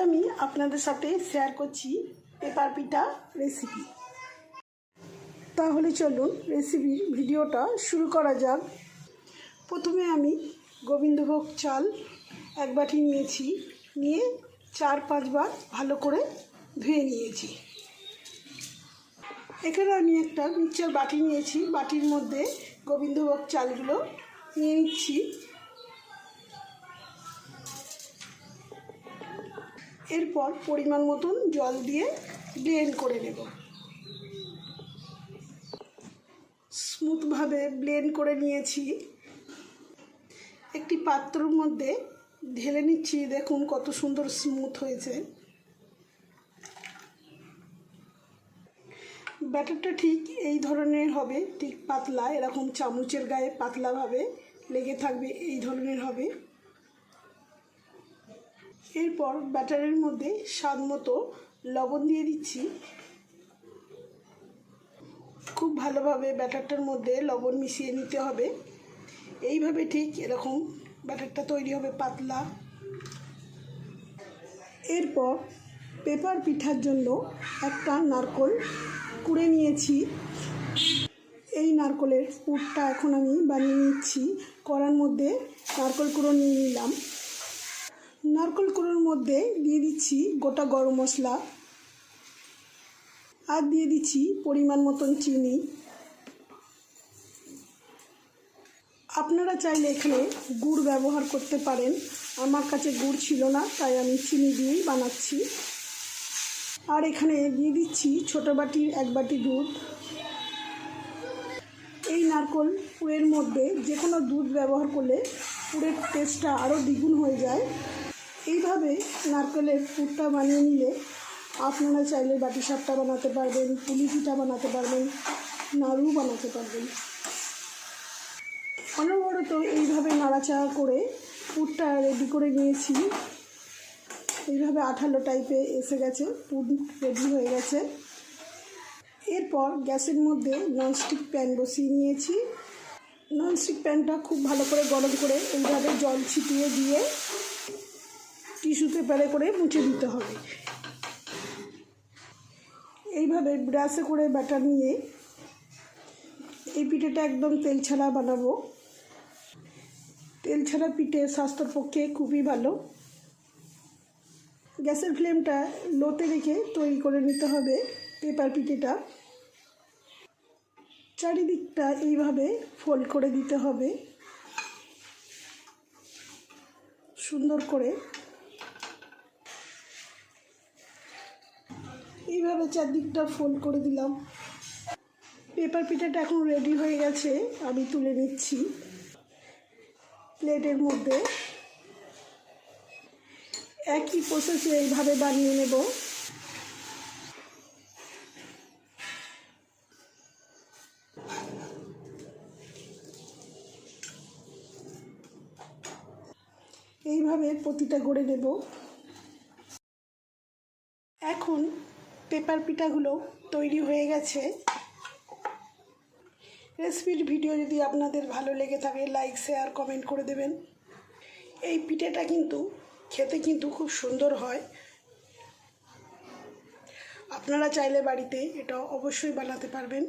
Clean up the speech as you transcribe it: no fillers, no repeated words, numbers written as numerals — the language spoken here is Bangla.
আমি আপনাদের সাথে শেয়ার করছি পেপার পিঠা রেসিপি। তাহলে চলুন রেসিপির ভিডিওটা শুরু করা যাক। প্রথমে আমি গোবিন্দভোগ চাল এক বাটি নিয়েছি, নিয়ে 4-5 বার ভালো করে ধুয়ে নিয়েছি। এখানে আমি একটা মিক্সচার বাটি নিয়েছি, বাটির মধ্যে গোবিন্দভোগ চালগুলো নিয়ে নিচ্ছি। এরপর পরিমাণ মতন জল দিয়ে ব্লেন্ড করে নেব। স্মুথভাবে ব্লেন্ড করে নিয়েছি। একটি পাত্রের মধ্যে ঢেলে নিচ্ছি। দেখুন কত সুন্দর স্মুথ হয়েছে। ব্যাটারটা ঠিক এই ধরনের হবে, ঠিক পাতলা, এরকম চামচের গায়ে পাতলাভাবে লেগে থাকবে, এই ধরনের হবে। এরপর ব্যাটারের মধ্যে স্বাদ মতো লবণ দিয়ে দিচ্ছি। খুব ভালোভাবে ব্যাটারটার মধ্যে লবণ মিশিয়ে নিতে হবে। এইভাবে ঠিক এরকম ব্যাটারটা তৈরি হবে, পাতলা। এরপর পেপার পিঠার জন্য একটা নারকেল কুড়ে নিয়েছি। এই নারকেলের পুরটা এখন আমি বানিয়ে নিচ্ছি। কড়ার মধ্যে নারকেল কুড়ো নিয়ে নিলাম। নারকেল কুড়োর মধ্যে দিয়ে দিচ্ছি গোটা গরম মশলা, আর দিয়ে দিচ্ছি পরিমাণ মতন চিনি। আপনারা চাইলে এখানে গুড় ব্যবহার করতে পারেন। আমার কাছে গুড় ছিল না, তাই আমি চিনি দিয়েই বানাচ্ছি। আর এখানে দিয়ে দিচ্ছি ছোটো বাটির 1 বাটি দুধ। এই নারকেল পুরের মধ্যে যে কোনো দুধ ব্যবহার করলে পুরের টেস্টটা আরও দ্বিগুণ হয়ে যায়। এইভাবে নারকেলের পুরটা বানিয়ে নিলে আপনারা চাইলে বাটি সাপটা বানাতে পারবেন, পুলি পিঠা বানাতে পারবেন, নাড়ু বানাতে পারবেন। অনবরত এইভাবে নাড়াচাড়া করে পুরটা রেডি করে নিয়েছি। এইভাবে আঠালো টাইপে এসে গেছে, পুর রেডি হয়ে গেছে। এরপর গ্যাসের মধ্যে ননস্টিক প্যান বসিয়ে নিয়েছি। ননস্টিক প্যানটা খুব ভালো করে গরম করে এইভাবে জল ছিটিয়ে দিয়ে টিস্যু পেপারে করে মুছে দিতে হবে। এইভাবে ব্রাশে করে ব্যাটার নিয়ে এই পিঠেটা একদম তেল ছাড়া বানাবো। তেল ছাড়া পিঠে স্বাস্থ্যের পক্ষে খুবই ভালো। গ্যাসের ফ্লেমটা লোতে রেখে তৈরি করে নিতে হবে পেপার পিঠেটা। চারিদিকটা এইভাবে ফোল্ড করে দিতে হবে সুন্দর করে। এইভাবে চারদিকটা ফোল্ড করে দিলাম। পেপার পিঠাটা এখন রেডি হয়ে গেছে, আমি তুলে নিচ্ছি প্লেটের মধ্যে। একই প্রসেসে এইভাবে বানিয়ে নেব। এইভাবে প্রতিটা গড়ে নেব। এখন পেপার পিঠাগুলো তৈরি হয়ে গেছে। রেসিপির ভিডিও যদি আপনাদের ভালো লেগে থাকে লাইক, শেয়ার, কমেন্ট করে দেবেন। এই পিঠাটা কিন্তু খেতে কিন্তু খুব সুন্দর হয়। আপনারা চাইলে বাড়িতে এটা অবশ্যই বানাতে পারবেন।